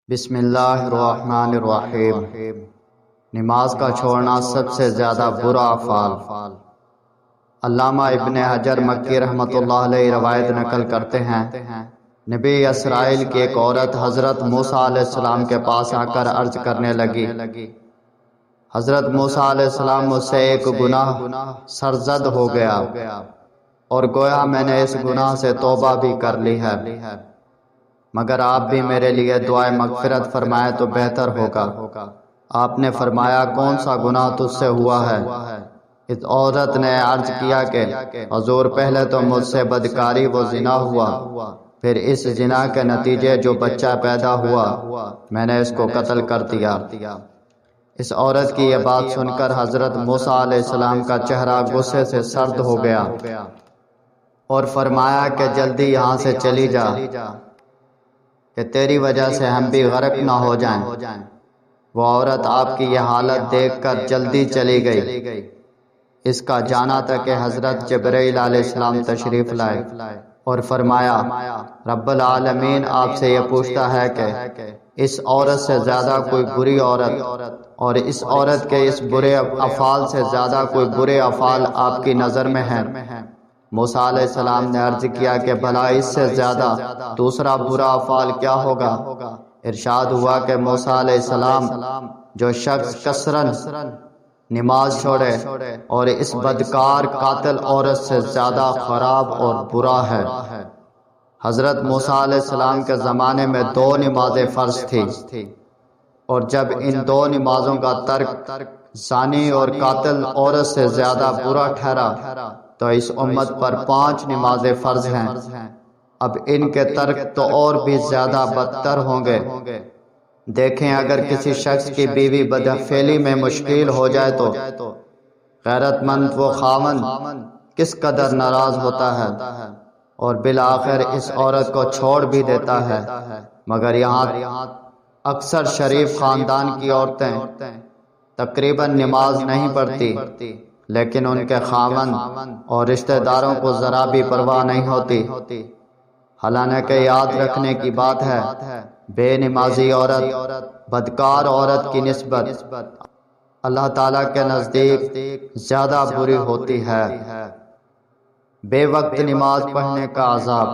بسم اللہ الرحمن الرحیم۔ نماز کا چھوڑنا سب سے زیادہ برا افعال۔ علامہ ابن حجر مکی رحمۃ اللہ علیہ روایت نقل کرتے ہیں، نبی اسرائیل کی ایک عورت حضرت موسیٰ علیہ السلام کے پاس آ کر عرض کرنے لگی، حضرت موسیٰ علیہ السلام مجھ سے ایک گناہ سرزد ہو گیا اور گویا میں نے اس گناہ سے توبہ بھی کر لی ہے، مگر آپ بھی میرے لیے دعائے مغفرت فرمائے تو بہتر ہوگا۔ آپ نے فرمایا، کون سا گناہ تجھ سے ہوا ہے؟ اس عورت نے عرض کیا کہ حضور، پہلے تو مجھ سے بدکاری و زنا ہوا، پھر اس زنا کے نتیجے جو بچہ پیدا ہوا میں نے اس کو قتل کر دیا۔ اس عورت کی یہ بات سن کر حضرت موسیٰ علیہ السلام کا چہرہ غصے سے سرد ہو گیا اور فرمایا کہ جلدی یہاں سے چلی جا کہ تیری وجہ سے ہم بھی غرق نہ ہو جائیں۔ وہ عورت آپ کی یہ حالت دیکھ کر جلدی چلی گئی۔ اس کا جانا تھا کہ حضرت جبرائیل علیہ السلام تشریف لائے اور فرمایا، رب العالمین آپ سے یہ پوچھتا ہے کہ اس عورت سے زیادہ کوئی بری عورت اور اس عورت کے اس برے افعال سے زیادہ کوئی برے افعال آپ کی نظر میں ہیں؟ موسیٰ علیہ السلام نے عرض کیا کہ بھلا اس سے زیادہ دوسرا برا افعال کیا ہوگا؟ ارشاد ہوا کہ موسیٰ علیہ السلام، جو شخص کثرن نماز چھوڑے اور اس بدکار قاتل عورت سے زیادہ خراب اور برا ہے۔ حضرت موسیٰ علیہ السلام کے زمانے میں 2 نمازیں فرض تھی، اور جب ان 2 نمازوں کا ترک زانی اور قاتل عورت سے زیادہ برا ٹھہرا تو اس امت پر 5 نمازیں فرض ہیں۔ اب ان کے ترک تو اور بھی زیادہ بدتر ہوں گے۔ دیکھیں، اگر کسی شخص کی بیوی بدفعلی میں مشکل ہو جائے تو غیرت مند وہ خاوند کس قدر ناراض ہوتا ہے اور بالآخر اس عورت کو چھوڑ بھی دیتا ہے۔ مگر یہاں اکثر شریف خاندان کی عورتیں تقریباً نماز نہیں پڑھتی، لیکن ان کے خاوند اور رشتہ داروں کو ذرا بھی پرواہ نہیں ہوتی۔ حالانکہ یاد رکھنے کی بات ہے، بے نمازی عورت بدکار عورت کی نسبت اللہ تعالیٰ کے نزدیک زیادہ بری ہوتی ہے۔ بے وقت نماز پڑھنے کا عذاب۔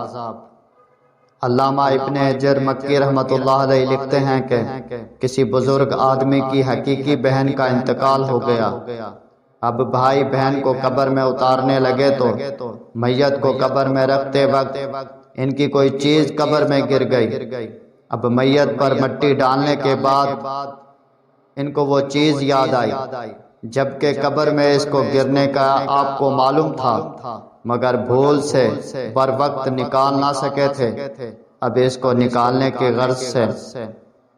علامہ ابن حجر مکی رحمۃ اللہ علیہ لکھتے ہیں کہ کسی بزرگ آدمی کی حقیقی بہن کا انتقال ہو گیا۔ اب بھائی بہن کو قبر میں اتارنے لگے تو میت کو قبر میں رکھتے وقت ان کی کوئی چیز قبر میں گر گئی۔ اب میت پر مٹی ڈالنے کے بعد ان کو وہ چیز یاد آئی، جبکہ قبر میں اس کو گرنے کا آپ کو معلوم تھا، مگر بھول سے بر وقت نکال نہ سکے تھے۔ اب اس کو نکالنے کی غرض سے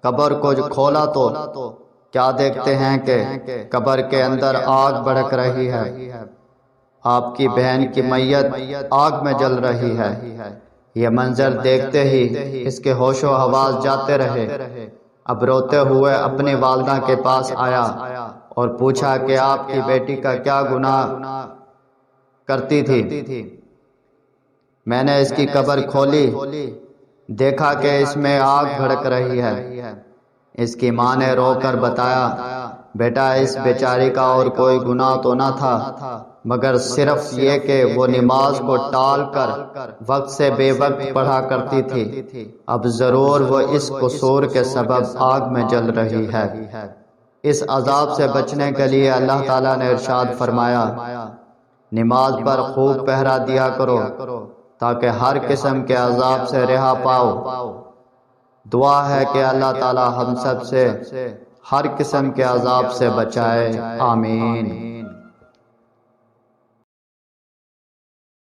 قبر کو کھولا تو کیا دیکھتے ہیں کہ قبر کے اندر آگ بھڑک رہی ہے۔ آپ کی بہن کی میت آگ میں جل رہی ہے۔ یہ منظر دیکھتے ہی اس کے ہوش و حواس جاتے رہے۔ اب روتے ہوئے اپنی والدہ کے پاس آیا اور پوچھا کہ آپ کی بیٹی کا کیا گناہ کرتی تھی؟ میں نے اس کی قبر کھولی، دیکھا کہ اس میں آگ بھڑک رہی ہے۔ اس کی ماں نے رو کر بتایا، بیٹا، اس بیچاری کا اور کوئی گناہ تو نہ تھا، مگر صرف یہ کہ وہ نماز کو ٹال کر وقت سے بے وقت پڑھا کرتی تھی۔ اب ضرور وہ اس قصور کے سبب آگ میں جل رہی ہے۔ اس عذاب سے بچنے کے لیے اللہ تعالیٰ نے ارشاد فرمایا، نماز پر خوب پہرا دیا کرو تاکہ ہر قسم کے عذاب سے رہا پاؤ۔ دعا ہے کہ اللہ تعالیٰ ہم سب سے ہر قسم کے عذاب سے بچائے، آمین۔